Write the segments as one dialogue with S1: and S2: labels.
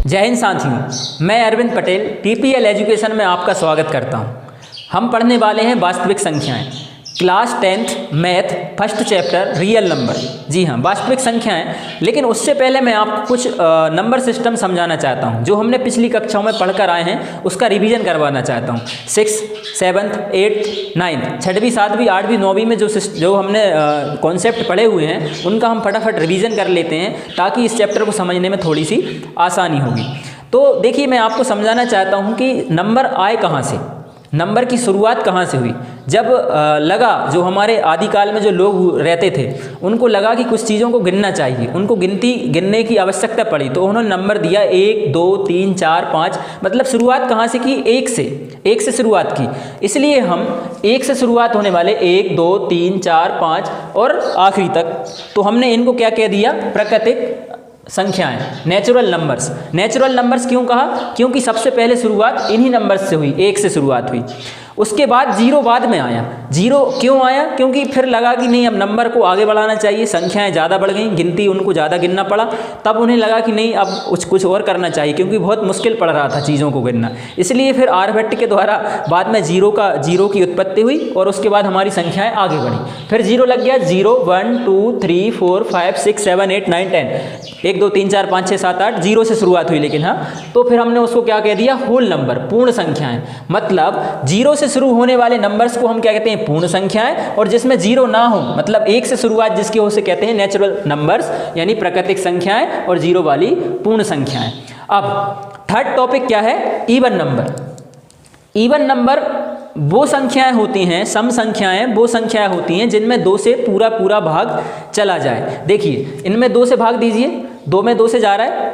S1: जय हिंद साथियों, मैं अरविंद पटेल टीपीएल एजुकेशन में आपका स्वागत करता हूं। हम पढ़ने वाले हैं वास्तविक संख्याएं, class 10th math first chapter real number. जी हाँ, वास्तविक संख्याएं। लेकिन उससे पहले मैं आपको कुछ नंबर सिस्टम समझाना चाहता हूं जो हमने पिछली कक्षाओं में पढ़कर आए हैं, उसका रिवीजन करवाना चाहता हूं। 6th 7th 8th 9th 6वीं 7वीं 8वीं 9वीं में जो हमने कॉन्सेप्ट पढ़े हुए हैं उनका हम फटाफट रिवीजन कर लेते हैं ताकि इस चैप्टर को समझने में थोड़ी सी आसानी होगी। तो देखिए, मैं आपको समझाना चाहता हूँ कि नंबर आए कहाँ से, नंबर की शुरुआत कहाँ से हुई। जब लगा, जो हमारे आदिकाल में जो लोग रहते थे उनको लगा कि कुछ चीज़ों को गिनना चाहिए, उनको गिनने की आवश्यकता पड़ी, तो उन्होंने नंबर दिया 1 2 3 4 5। मतलब शुरुआत कहाँ से की? एक से शुरुआत की। इसलिए हम एक से शुरुआत होने वाले 1 2 3 4 5 और आखिरी तक, तो हमने इनको क्या कह दिया? प्राकृतिक संख्याएं, नेचुरल नंबर्स। नेचुरल नंबर्स क्यों कहा? क्योंकि सबसे पहले शुरुआत इन्हीं नंबर्स से हुई, 1 से शुरुआत हुई। उसके बाद जीरो बाद में आया। जीरो क्यों आया? क्योंकि फिर लगा कि नहीं, अब नंबर को आगे बढ़ाना चाहिए, संख्याएं ज़्यादा बढ़ गई, गिनती उनको ज़्यादा गिनना पड़ा। तब उन्हें लगा कि नहीं, अब कुछ और करना चाहिए, क्योंकि बहुत मुश्किल पड़ रहा था चीज़ों को गिनना। इसलिए फिर आर्यभट्ट के द्वारा बाद में जीरो की उत्पत्ति हुई और उसके बाद हमारी संख्याएँ आगे बढ़ी। फिर जीरो लग गया, 0 1 2 3 4 5 6 7 8 9 10 1 2 3 4 5 6 7 8 जीरो से शुरुआत हुई। लेकिन हाँ, तो फिर हमने उसको क्या कह दिया? होल नंबर, पूर्ण संख्याएं। मतलब जीरो से शुरू होने वाले नंबर्स को हम क्या कहते हैं? पूर्ण संख्याएं। और जिसमें जीरो ना हो, मतलब 1 से शुरुआत जिसकी हो, उसे कहते हैं नेचुरल नंबर्स, यानी प्राकृतिक संख्याएं, और जीरो वाली पूर्ण संख्याएं। अब थर्ड टॉपिक क्या है? Even number. इवन नंबर वो संख्याएं होती हैं, सम संख्याएं वो संख्याएं होती हैं जिनमें 2 से पूरा भाग चला जाए। देखिए, इनमें 2 से भाग दीजिए, 2 में 2 से जा रहा है,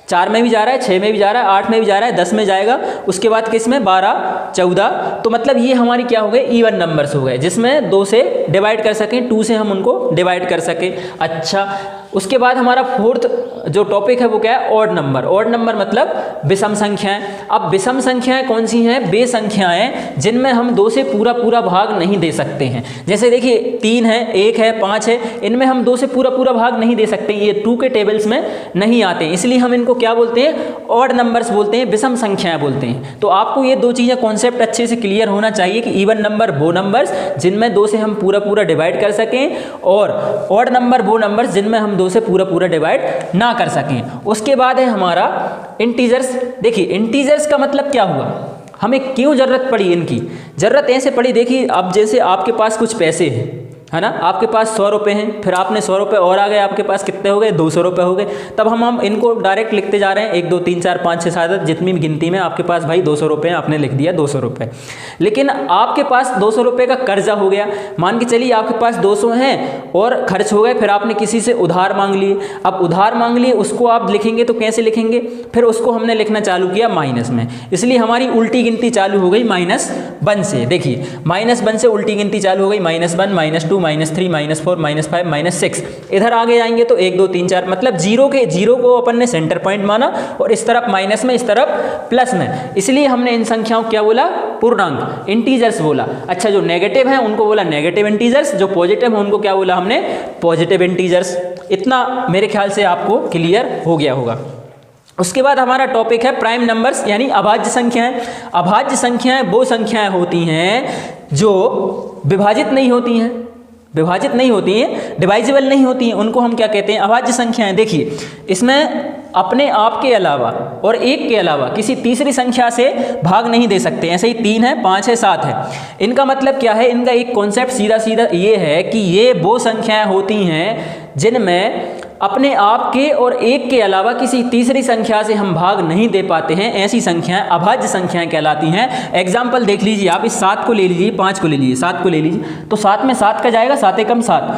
S1: 4 में भी जा रहा है, 6 में भी जा रहा है, 8 में भी जा रहा है, 10 में जाएगा, उसके बाद किस में? 12 14। तो मतलब ये हमारी क्या हो गए? इवन नंबर्स हो गए, जिसमें 2 से डिवाइड कर सकें, 2 से हम उनको डिवाइड कर सकें। अच्छा, उसके बाद हमारा फोर्थ जो टॉपिक है वो क्या है? Odd number. ऑड नंबर मतलब विषम संख्याएं। अब विषम संख्याएं कौन सी हैं? वे संख्याएं जिनमें हम 2 से पूरा भाग नहीं दे सकते हैं। जैसे देखिए, 3 है, 1 है, 5 है, इनमें हम 2 से पूरा भाग नहीं दे सकते, ये 2 के टेबल्स में नहीं आते, इसलिए हम इनको क्या बोलते हैं? ऑड नंबर्स बोलते हैं, विषम संख्याएं बोलते हैं। तो आपको ये 2 चीज़ें कॉन्सेप्ट अच्छे से क्लियर होना चाहिए कि इवन नंबर वो नंबर्स जिनमें 2 से हम पूरा डिवाइड कर सकें, और ऑड नंबर वो नंबर्स जिनमें हम 2 से पूरा डिवाइड ना कर सकें। उसके बाद है हमारा इंटीजर्स। देखिए, इंटीजर्स का मतलब क्या हुआ? हमें क्यों जरूरत पड़ी इनकी? जरूरत ऐसे पड़ी, देखिए, अब जैसे आपके पास कुछ पैसे हैं, है ना, आपके पास 100 रुपये हैं, फिर आपने 100 रुपये और आ गए, आपके पास कितने हो गए? 200 रुपये हो गए। तब हम इनको डायरेक्ट लिखते जा रहे हैं, 1 2 3 4 5 6 7 जितनी भी गिनती में आपके पास भाई 200 रुपये, आपने लिख दिया 200 रुपये। लेकिन आपके पास 200 रुपये का कर्जा हो गया। मान के चलिए आपके पास 200 हैं और खर्च हो गए, फिर आपने किसी से उधार मांग लिए। अब उधार मांग लिए, उसको आप लिखेंगे तो कैसे लिखेंगे? फिर उसको हमने लिखना चालू किया माइनस में, इसलिए हमारी उल्टी गिनती चालू हो गई -1 से। देखिए, -1 से उल्टी गिनती चालू हो गई, -1 -2 -3 -4 -5 -6। इधर आगे जाएंगे तो 1 2 3 4, मतलब जीरो को अपन ने सेंटर पॉइंट माना, और इस तरफ माइनस में, इस तरफ प्लस में, इसलिए हमने इन संख्याओं को क्या बोला? पूर्णांक, इंटीजर्स बोला। अच्छा, जो नेगेटिव है उनको बोला नेगेटिव इंटीजर्स, जो पॉजिटिव है उनको क्या बोला हमने? Positive integers. इतना मेरे ख्याल से आपको क्लियर हो गया होगा। उसके बाद हमारा टॉपिक है प्राइम नंबर्स, यानी अभाज्य संख्याएं। अभाज्य संख्याएं वो संख्याएं होती हैं जो विभाजित नहीं होती हैं, डिवाइजिबल नहीं होती हैं, उनको हम क्या कहते हैं? अभाज्य संख्याएं। देखिए, इसमें अपने आप के अलावा और 1 के अलावा किसी तीसरी संख्या से भाग नहीं दे सकते। ऐसे ही 3 है, 5 है, 7 है। इनका मतलब क्या है? इनका एक कॉन्सेप्ट सीधा ये है कि ये वो संख्याएं होती हैं जिनमें अपने आप के और 1 के अलावा किसी तीसरी संख्या से हम भाग नहीं दे पाते हैं। ऐसी संख्याएं अभाज्य संख्याएं कहलाती हैं। एग्जाम्पल देख लीजिए, आप इस 7 को ले लीजिए, 5 को ले लीजिए, 7 को ले लीजिए, तो 7 में 7 का जाएगा, 7 एकम 7,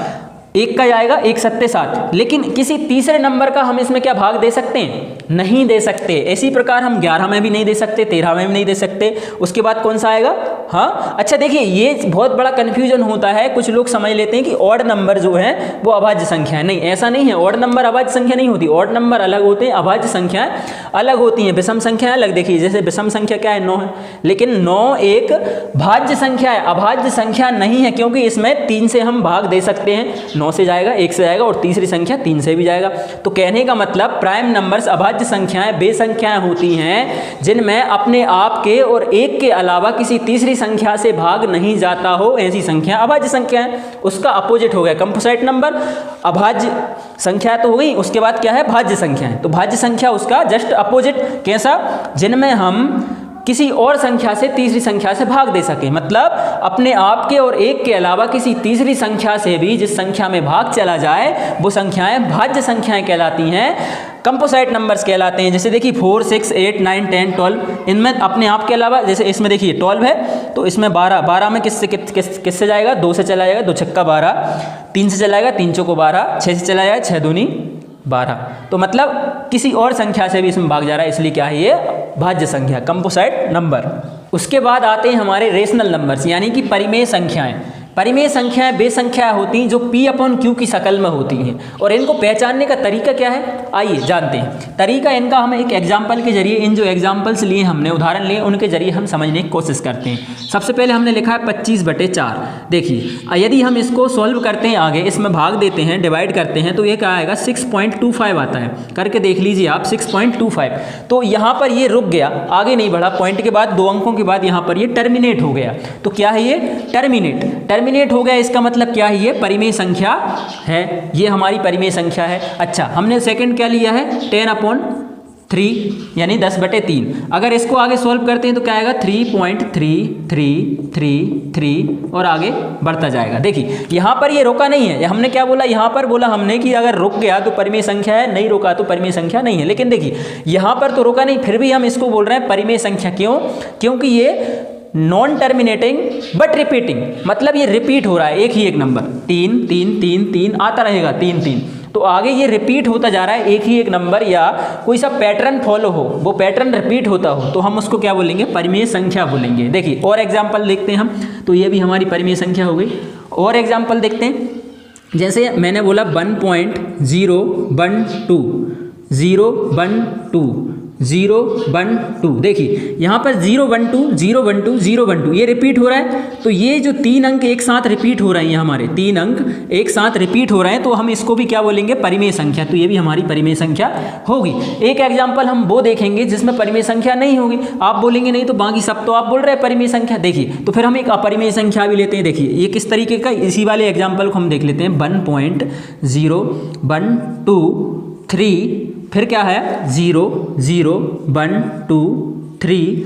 S1: 1 का जाएगा 1 7 7। लेकिन किसी तीसरे नंबर का हम इसमें क्या भाग दे सकते हैं? नहीं दे सकते। इसी प्रकार हम 11 में भी नहीं दे सकते, 13 में भी नहीं दे सकते। उसके बाद कौन सा आएगा? हाँ अच्छा देखिए, ये बहुत बड़ा कन्फ्यूजन होता है, कुछ लोग समझ लेते हैं कि ऑड नंबर जो है वो अभाज्य संख्या है। नहीं, ऐसा नहीं है, ऑड नंबर अभाज्य संख्या नहीं होती, ऑड नंबर अलग होते हैं, अभाज्य संख्याएं अलग होती हैं, विषम संख्या अलग। देखिए जैसे विषम संख्या क्या है, 9 है, लेकिन 9 एक भाज्य संख्या है, अभाज्य संख्या नहीं है, क्योंकि इसमें 3 से हम भाग दे सकते हैं, 9 से जाएगा, 1 से जाएगा और तीसरी संख्या 3 से भी जाएगा। तो कहने का मतलब प्राइम नंबर्स अभाज्य संख्याएं वे संख्याएं होती हैं जिनमें अपने आप के और एक के अलावा किसी तीसरी संख्या से भाग नहीं जाता हो, ऐसी संख्या अभाज्य संख्या है। उसका अपोजिट हो गया कंपोजिट नंबर, अभाज्य संख्या तो हो गई, उसके बाद क्या है, भाज्य संख्या है। तो भाज्य संख्या उसका जस्ट अपोजिट, कैसा, जिनमें हम किसी और संख्या से तीसरी संख्या से भाग दे सके, मतलब अपने आप के और एक के अलावा किसी तीसरी संख्या से भी जिस संख्या में भाग चला जाए वो संख्याएं भाज्य संख्याएं कहलाती हैं, कंपोजिट नंबर्स कहलाते हैं। जैसे देखिए 4, 6, 8, 9, 10, 12, इनमें अपने आप के अलावा, जैसे इसमें देखिए 12 है तो इसमें 12 में किससे जाएगा, 2 से चला जाएगा, 2 छक्का 12, 3 से चला जाएगा, 3 चौको 12, 6 से चला जाएगा, 6 दूनी 12। तो मतलब किसी और संख्या से भी इसमें भाग जा रहा है, इसलिए क्या है, ये भाज्य संख्या, कंपोजिट नंबर। उसके बाद आते हैं हमारे रेशनल नंबर्स, यानी कि परिमेय संख्याएं। परिमेय संख्याएं वे संख्याएं होती हैं जो P/Q की शक्ल में होती हैं, और इनको पहचानने का तरीका क्या है, आइए जानते हैं। तरीका इनका हम एक एग्जाम्पल के जरिए, इन जो एग्जाम्पल्स लिए हमने, उदाहरण लिए, उनके जरिए हम समझने की कोशिश करते हैं। सबसे पहले हमने लिखा है 25/4। देखिए यदि हम इसको सॉल्व करते हैं, आगे इसमें भाग देते हैं, डिवाइड करते हैं, तो ये क्या आएगा, 6.25 आता है। करके देख लीजिए आप, 6.25। तो यहाँ पर ये रुक गया, आगे नहीं बढ़ा, पॉइंट के बाद 2 अंकों के बाद यहाँ पर ये टर्मिनेट हो गया। तो क्या है ये, टर्मिनेट हो गया। इसका मतलब क्या है, ये परिमेय संख्या है, ये हमारी परिमेय संख्या है। अच्छा, हमने सेकंड क्या लिया है, 10/3 यानी 10/3। अगर इसको आगे सॉल्व करते हैं तो क्या आएगा, 3.3333 और आगे बढ़ता जाएगा। देखिए यहाँ पर ये रोका नहीं है, हमने क्या बोला, यहाँ पर बोला हमने कि अगर रुक गया तो परिमेय संख्या है, नहीं रोका तो परिमेय संख्या नहीं है। लेकिन देखिए यहाँ पर तो रोका नहीं, फिर भी हम इसको बोल रहे हैं परिमेय संख्या। क्यों, क्योंकि ये नॉन टर्मिनेटिंग बट रिपीटिंग, मतलब ये रिपीट हो रहा है, एक ही एक नंबर, 3 3 3 3 आता रहेगा, 3 3, तो आगे ये रिपीट होता जा रहा है, एक ही एक नंबर या कोई सा पैटर्न फॉलो हो, वो पैटर्न रिपीट होता हो, तो हम उसको क्या बोलेंगे, परिमेय संख्या बोलेंगे। देखिए और एग्जाम्पल देखते हैं हम, तो ये भी हमारी परिमेय संख्या हो गई। और एग्जाम्पल देखते हैं, जैसे मैंने बोला 1.012 012। देखिए यहाँ पर 012 012 012 ये रिपीट हो रहा है, तो ये जो 3 अंक एक साथ रिपीट हो रहे हैं, हमारे 3 अंक एक साथ रिपीट हो रहे हैं, तो हम इसको भी क्या बोलेंगे, परिमेय संख्या। तो ये भी हमारी परिमेय संख्या होगी। एक एग्जाम्पल हम वो देखेंगे जिसमें परिमेय संख्या नहीं होगी, आप बोलेंगे नहीं तो बाकी सब तो आप बोल रहे हैं परिमेय संख्या। देखिए तो फिर हम एक अपरिमेय संख्या भी लेते हैं। देखिए ये किस तरीके का, इसी वाले एग्जाम्पल को हम देख लेते हैं। 1.012 फिर क्या है, 0 0 1 2 3,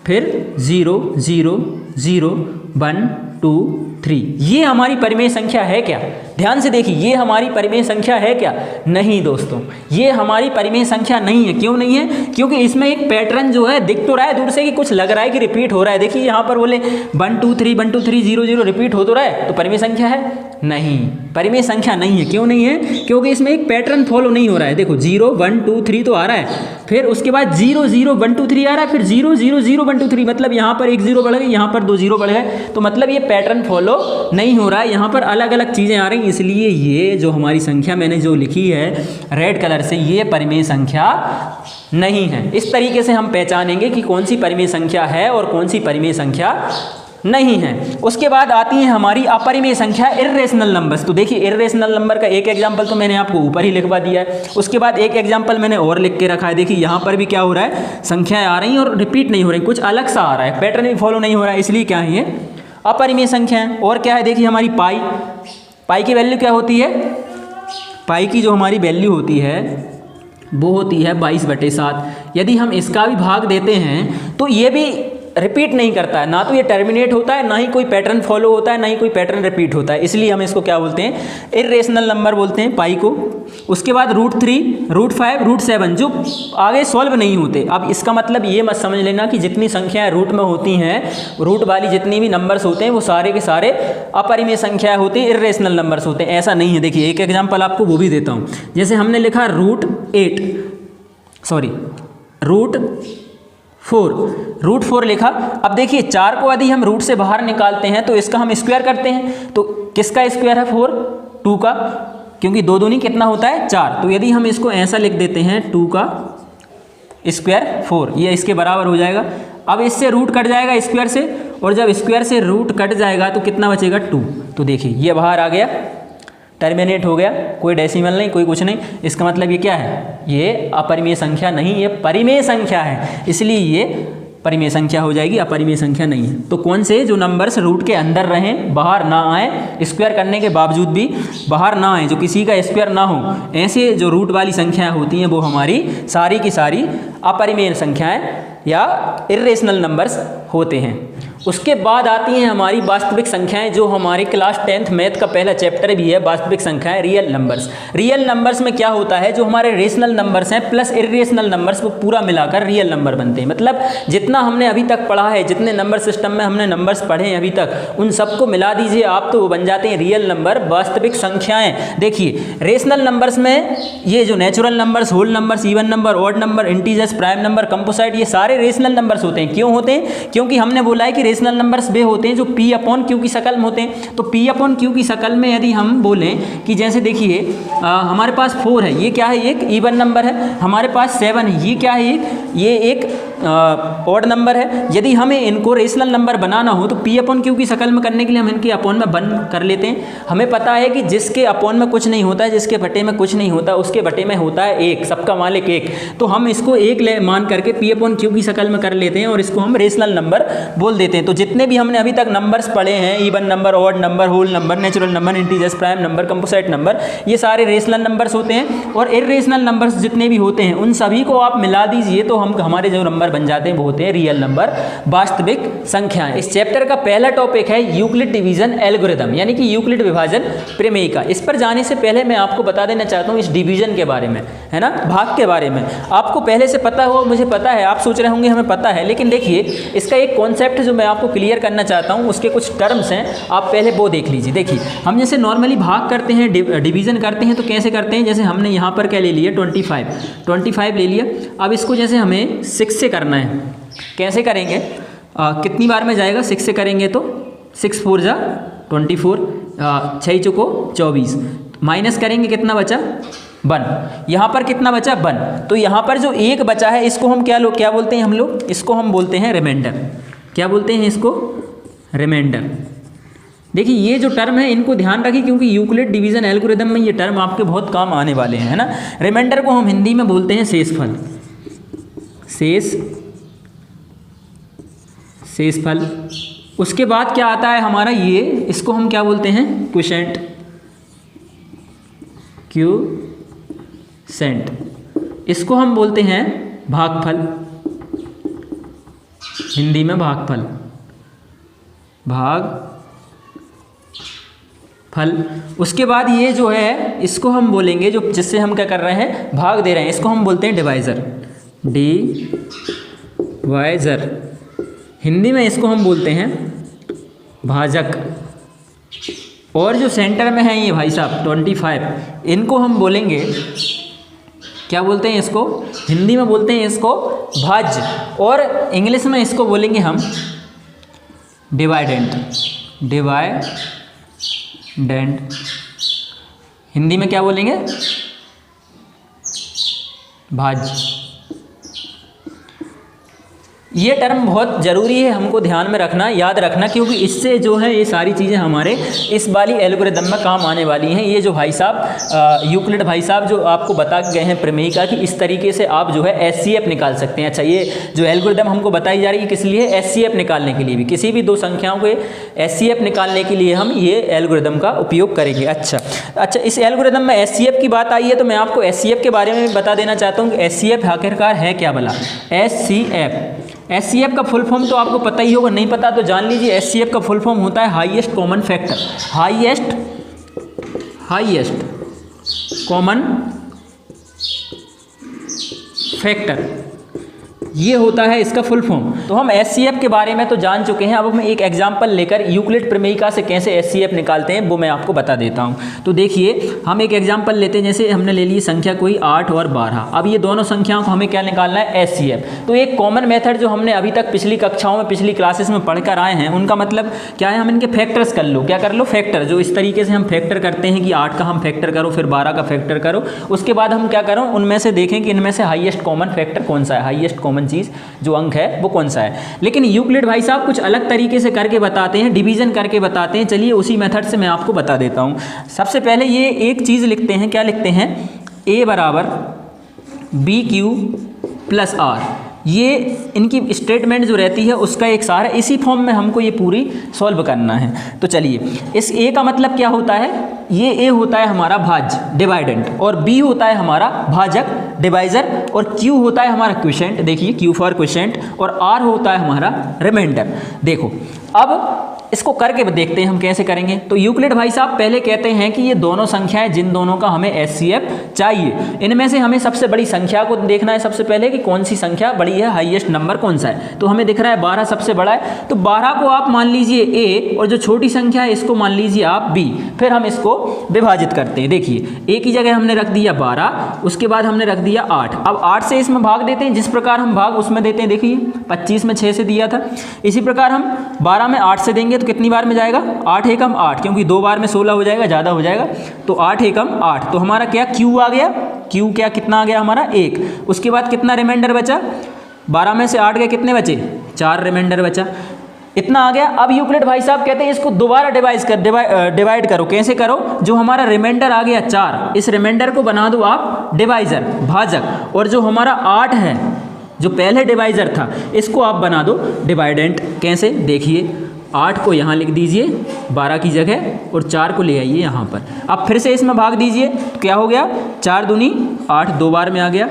S1: फिर 0 0 0 1 2 3। ये हमारी परिमेय संख्या है क्या, ध्यान से देखिए, ये हमारी परिमेय संख्या है क्या, नहीं दोस्तों, ये हमारी परिमेय संख्या नहीं है। क्यों नहीं है, क्योंकि इसमें एक पैटर्न जो है दिख तो रहा है दूर से कि कुछ लग रहा है कि रिपीट हो रहा है। देखिए यहाँ पर बोले 1 2 3 1 2 3 0 0 रिपीट हो तो रहा है, तो परिमेय संख्या है नहीं, परिमेय संख्या नहीं है। क्यों नहीं है, क्योंकि इसमें एक पैटर्न फॉलो नहीं हो रहा है। देखो 0 1 2 3 तो आ रहा है, फिर उसके बाद 0 0 1 2 3 आ रहा है, फिर 0 0 0 1 2 3, मतलब यहाँ पर एक 0 बढ़ गए, यहाँ पर 2 0 बढ़ गए, तो मतलब ये पैटर्न फॉलो नहीं हो रहा है, यहाँ पर अलग अलग चीज़ें आ रही हैं। इसलिए ये जो हमारी संख्या मैंने जो लिखी है रेड कलर से, ये परिमेय संख्या नहीं है। इस तरीके से हम पहचानेंगे कि कौन सी परिमेय संख्या है और कौन सी परिमेय संख्या नहीं है। उसके बाद आती है हमारी अपरिमेय संख्या, इर्रेशनल नंबर्स। तो देखिए इर्रेशनल नंबर का एक एग्जांपल तो मैंने आपको ऊपर ही लिखवा दिया है, उसके बाद एक एग्जांपल मैंने और लिख के रखा है। देखिए यहाँ पर भी क्या हो रहा है, संख्याएं आ रही हैं और रिपीट नहीं हो रही, कुछ अलग सा आ रहा है, पैटर्न भी फॉलो नहीं हो रहा है, इसलिए क्या है ये अपरिमेय संख्या है। और क्या है, देखिए हमारी पाई की वैल्यू क्या होती है, पाई की जो हमारी वैल्यू होती है वो होती है 22/7। यदि हम इसका भी भाग देते हैं तो ये भी रिपीट नहीं करता है, ना तो ये टर्मिनेट होता है, ना ही कोई पैटर्न फॉलो होता है, ना ही कोई पैटर्न रिपीट होता है, इसलिए हम इसको क्या बोलते हैं, इर्रेशनल नंबर बोलते हैं पाई को। उसके बाद √3, √5, √7 जो आगे सॉल्व नहीं होते। अब इसका मतलब ये मत समझ लेना कि जितनी संख्याएं रूट में होती हैं, रूट वाली जितनी भी नंबर्स होते हैं वो सारे के सारे अपरिमेय संख्या होती हैं, इर्रेशनल नंबर्स होते हैं, ऐसा नहीं है। देखिए एक एग्जाम्पल आपको वो भी देता हूँ, जैसे हमने लिखा √5 4 लिखा। अब देखिए 4 को यदि हम रूट से बाहर निकालते हैं तो इसका हम स्क्वायर करते हैं, तो किसका स्क्वायर है 4? 2 का, क्योंकि 2 दूनी कितना होता है 4। तो यदि हम इसको ऐसा लिख देते हैं 2 का स्क्वायर 4, ये इसके बराबर हो जाएगा। अब इससे रूट कट जाएगा स्क्वायर से, और जब स्क्वायर से रूट कट जाएगा तो कितना बचेगा 2। तो देखिए ये बाहर आ गया, टर्मिनेट हो गया, कोई डेसिमल नहीं, कोई कुछ नहीं। इसका मतलब ये क्या है? ये अपरिमेय संख्या नहीं, ये परिमेय संख्या है, इसलिए ये परिमेय संख्या हो जाएगी, अपरिमेय संख्या नहीं है। तो कौन से जो नंबर्स रूट के अंदर रहें, बाहर ना आए, स्क्वायर करने के बावजूद भी बाहर ना आए, जो किसी का स्क्वायर ना हो, ऐसे जो रूट वाली संख्याएं होती हैं वो हमारी सारी की सारी अपरिमेय संख्याएं या इर्रेशनल नंबर्स होते हैं। उसके बाद आती हैं हमारी वास्तविक संख्याएं, जो हमारे क्लास 10th मैथ का पहला चैप्टर भी है, वास्तविक संख्याएं, रियल नंबर्स। रियल नंबर्स में क्या होता है, जो हमारे रेशनल नंबर्स हैं प्लस इर्रेशनल नंबर्स वो पूरा मिलाकर रियल नंबर बनते हैं। मतलब जितना हमने अभी तक पढ़ा है, जितने नंबर सिस्टम में हमने नंबर्स पढ़े हैं अभी तक, उन सबको मिला दीजिए आप तो वो बन जाते हैं रियल नंबर, वास्तविक संख्याएं। देखिए रेशनल नंबर्स में ये जो natural numbers, whole numbers, even number, odd number, integers, prime number, composite, ये सारे रेशनल नंबर्स होते हैं। क्यों होते हैं? क्योंकि हमने बोला है कि रेशनल नंबर्स वे होते हैं जो P अपॉन Q की शक्ल में होते हैं। तो P अपॉन Q की शक्ल में यदि हम बोलें कि जैसे देखिए हमारे पास 4 है, ये क्या है? एक इवन नंबर है। हमारे पास 7 है, ये क्या है? ये एक ऑड नंबर है। यदि हमें इनको रेशनल नंबर बनाना हो तो P अपॉन Q की शक्ल में करने के लिए हम इनके अपॉन में बन कर लेते हैं। हमें पता है कि जिसके अपॉन में कुछ नहीं होता है, जिसके बटे में कुछ नहीं होता, उसके बटे में होता है 1, सबका मालिक 1। तो हम इसको 1 मान करके P अपॉन Q की शक्ल में कर लेते हैं और इसको हम रेशनल नंबर बोल देते हैं। तो जितने भी हमने अभी तक नंबर्स पढ़े हैं, even number, odd number, whole number, natural number, integers, prime number, composite number, ये सारे रेशनल नंबर्स होते हैं। और इर्रेशनल नंबर्स जितने भी होते हैं उन सभी को आप मिला दीजिए तो हम हमारे जो नंबर बन जाते हैं वो होते हैं रियल नंबर, वास्तविक संख्याएं। इस चैप्टर का पहला टॉपिक है यूक्लिड डिवीजन एल्गोरिथम, यानी कि यूक्लिड विभाजन प्रमेय का। इस पर जाने से पहले मैं आपको बता देना चाहता हूँ इस डिवीजन के बारे में, है ना, भाग के बारे में। आपको पहले से पता हो, मुझे पता है, आप सोच रहे होंगे हमें पता है, लेकिन देखिए इसका एक कॉन्सेप्ट जो मैं आपको क्लियर करना चाहता हूँ, उसके कुछ टर्म्स हैं, आप पहले वो देख लीजिए। देखिए हम जैसे नॉर्मली भाग करते हैं, डिवीजन करते हैं, तो कैसे करते हैं? जैसे हमने यहाँ पर क्या ले लिया 25 ले लिया। अब इसको जैसे हमें 6 से करना है, कैसे करेंगे? कितनी बार में जाएगा? 6 से करेंगे तो 6 4 जा 24, 6 चौको 24, माइनस करेंगे कितना बचा? 1। यहाँ पर कितना बचा? 1। तो यहाँ पर जो 1 बचा है इसको हम क्या बोलते हैं? हम लोग इसको हम बोलते हैं रिमाइंडर। क्या बोलते हैं इसको? रिमाइंडर। देखिए ये जो टर्म है इनको ध्यान रखिए, क्योंकि यूक्लिड डिवीजन एल्गोरिथम में ये टर्म आपके बहुत काम आने वाले हैं, है ना। रिमाइंडर को हम हिंदी में बोलते हैं शेषफल। शेषफल। उसके बाद क्या आता है हमारा ये, इसको हम क्या बोलते हैं? क्वोशेंट। इसको हम बोलते हैं भागफल, हिंदी में भागफल। उसके बाद ये जो है इसको हम बोलेंगे, जो जिससे हम क्या कर रहे हैं, भाग दे रहे हैं, इसको हम बोलते हैं डिवाइज़र। हिंदी में इसको हम बोलते हैं भाजक। और जो सेंटर में है ये भाई साहब 25, इनको हम बोलेंगे, क्या बोलते हैं इसको? हिंदी में बोलते हैं इसको भाज्य, और इंग्लिश में इसको बोलेंगे हम डिवाइडेंट। हिंदी में क्या बोलेंगे? भाज्य। ये टर्म बहुत ज़रूरी है हमको ध्यान में रखना, याद रखना, क्योंकि इससे जो है ये सारी चीज़ें हमारे इस वाली एल्गोरिदम में काम आने वाली हैं। ये जो भाई साहब यूक्लिड भाई साहब जो आपको बता गए हैं प्रमेय का, कि इस तरीके से आप जो है एचसीएफ निकाल सकते हैं। अच्छा, ये जो एल्गोरिदम हमको बताई जा रही है किस लिए? एचसीएफ निकालने के लिए भी, किसी भी दो संख्याओं के एचसीएफ निकालने के लिए हम ये एल्गोरिदम का उपयोग करेंगे। अच्छा, इस एल्गोरिदम में एचसीएफ की बात आई है तो मैं आपको एचसीएफ के बारे में बता देना चाहता हूँ कि एचसीएफ आखिरकार है क्या भला। एचसीएफ का फुल फॉर्म तो आपको पता ही होगा, नहीं पता तो जान लीजिए। एचसीएफ का फुल फॉर्म होता है highest common factor. Highest common factor. ये होता है इसका फुल फॉर्म। तो हम एचसीएफ के बारे में तो जान चुके हैं, अब हम एक एग्जांपल लेकर यूक्लिड प्रमेयिका से कैसे एचसीएफ निकालते हैं वो मैं आपको बता देता हूँ। तो देखिए हम एक एग्जांपल लेते हैं, जैसे हमने ले ली संख्या कोई 8 और 12। अब ये दोनों संख्याओं को हमें क्या निकालना है, एचसीएफ। तो एक कॉमन मेथड जो हमने अभी तक पिछली कक्षाओं में पिछली क्लासेस में पढ़कर आए हैं उनका मतलब क्या है, हम इनके फैक्टर्स कर लो। क्या कर लो, फैक्टर। जो इस तरीके से हम फैक्टर करते हैं कि 8 का हम फैक्टर करो, फिर 12 का फैक्टर करो, उसके बाद हम क्या करो, उनमें से देखें कि इनमें से हाईएस्ट कॉमन फैक्टर कौन सा है, हाईएस्ट कॉमन चीज़ जो अंक है वो कौन सा है। लेकिन यूक्लिड भाई साहब कुछ अलग तरीके से करके बताते हैं, डिवीजन करके बताते हैं। चलिए उसी मेथड से मैं आपको बता देता हूँ। सबसे पहले ये एक चीज़ लिखते हैं, क्या लिखते हैं, a बराबर BQ प्लस R। ये इनकी स्टेटमेंट जो रहती है उसका एक सार है, इसी फॉर्म में हमको ये पूरी सॉल्व करना है। तो चलिए, इस a का मतलब क्या होता है, ये a होता है हमारा भाज्य डिवाइडेंट, और b होता है हमारा भाजक डिवाइजर, और q होता है हमारा क्वोशिएंट, देखिए q फॉर क्वोशिएंट, और r होता है हमारा रिमाइंडर। देखो अब इसको करके देखते हैं हम कैसे करेंगे। तो यूक्लिड भाई साहब पहले कहते हैं कि ये दोनों संख्याएं जिन दोनों का हमें एचसीएफ चाहिए, इनमें से हमें सबसे बड़ी संख्या को देखना है सबसे पहले कि कौन सी संख्या बड़ी है, हाईएस्ट नंबर कौन सा है। तो हमें दिख रहा है 12 सबसे बड़ा है, तो 12 को आप मान लीजिए a, और जो छोटी संख्या है इसको मान लीजिए आप b। फिर हम इसको विभाजित करते हैं। देखिए a की जगह हमने रख दिया 12, उसके बाद हमने रख दिया 8। अब 8 से इसमें भाग देते हैं, जिस प्रकार हम भाग उसमें देते हैं। देखिए 25 में 6 से दिया था, इसी प्रकार हम 12 में 8 से देंगे तो कितनी बार में जाएगा, 8 एकम 8, क्योंकि 2 बार में 16 हो जाएगा, ज़्यादा हो जाएगा। तो 8 एकम 8, तो हमारा क्या Q आ गया, Q क्या कितना आ गया हमारा 1। उसके बाद कितना रिमाइंडर बचा, 12 में से 8 गए, कितने बचे, 4 रिमाइंडर बचा, इतना आ गया। अब यूक्लिड भाई साहब कहते हैं इसको दोबारा डिवाइड करो। कैसे करो, जो हमारा रिमाइंडर आ गया 4, इस रिमाइंडर को बना दो आप डिवाइजर भाजक, और जो हमारा 8 है जो पहले डिवाइजर था इसको आप बना दो डिवाइडेंट। कैसे, देखिए 8 को यहाँ लिख दीजिए 12 की जगह, और 4 को ले आइए यहाँ पर। अब फिर से इसमें भाग दीजिए, तो क्या हो गया, 4 दूनी 8, 2 बार में आ गया,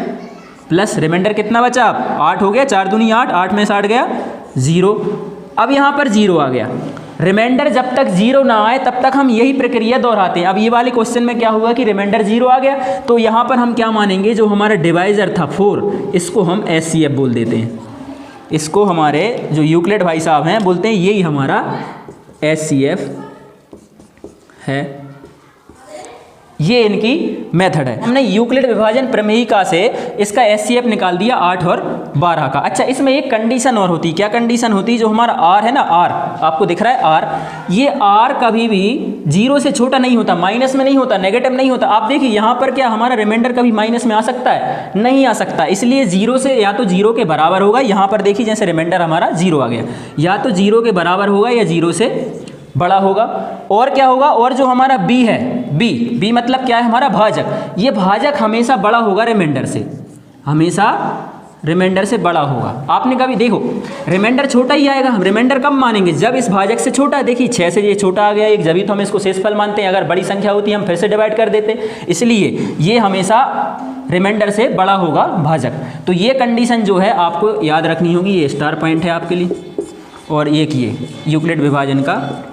S1: प्लस रिमाइंडर कितना बचा, आप 8 हो गया, 4 दूनी 8, 8 में से 8 गया 0। अब यहाँ पर 0 आ गया। रिमाइंडर जब तक 0 ना आए तब तक हम यही प्रक्रिया दोहराते हैं। अब ये वाले क्वेश्चन में क्या हुआ कि रिमाइंडर 0 आ गया, तो यहाँ पर हम क्या मानेंगे, जो हमारा डिवाइजर था 4, इसको हम एचसीएफ बोल देते हैं। इसको हमारे जो यूक्लिड भाई साहब हैं बोलते हैं यही हमारा एचसीएफ है। ये इनकी मेथड है। हमने यूक्लिड विभाजन प्रमेयिका से इसका एचसीएफ निकाल दिया 8 और 12 का। अच्छा, इसमें एक कंडीशन और होती है। क्या कंडीशन होती है, जो हमारा r है ना, r आपको दिख रहा है r, ये r कभी भी 0 से छोटा नहीं होता, माइनस में नहीं होता, नेगेटिव नहीं होता। आप देखिए यहाँ पर क्या हमारा रिमाइंडर कभी माइनस में आ सकता है, नहीं आ सकता। इसलिए 0 से या तो 0 के बराबर होगा, यहाँ पर देखिए जैसे रिमाइंडर हमारा 0 आ गया, या तो 0 के बराबर होगा या 0 से बड़ा होगा। और क्या होगा, और जो हमारा b है, b मतलब क्या है, हमारा भाजक। ये भाजक हमेशा बड़ा होगा रिमाइंडर से, हमेशा रिमाइंडर से बड़ा होगा। आपने कभी देखो रिमाइंडर छोटा ही आएगा, हम रिमाइंडर कब मानेंगे, जब इस भाजक से छोटा है। देखिए 6 से ये छोटा आ गया एक, जब तो हम इसको शेषफल मानते हैं। अगर बड़ी संख्या होती है हम फिर से डिवाइड कर देते, इसलिए ये हमेशा रिमाइंडर से बड़ा होगा भाजक। तो ये कंडीशन जो है आपको याद रखनी होगी, ये स्टार पॉइंट है आपके लिए। और एक ये यूक्लिड विभाजन का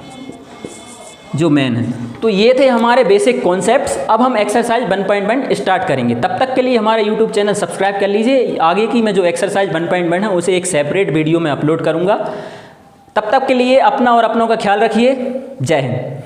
S1: जो मेन है। तो ये थे हमारे बेसिक कॉन्सेप्ट्स। अब हम एक्सरसाइज 1.1 स्टार्ट करेंगे। तब तक के लिए हमारे यूट्यूब चैनल सब्सक्राइब कर लीजिए। आगे की मैं जो एक्सरसाइज 1.1 है उसे एक सेपरेट वीडियो में अपलोड करूँगा। तब तक के लिए अपना और अपनों का ख्याल रखिए। जय हिंद।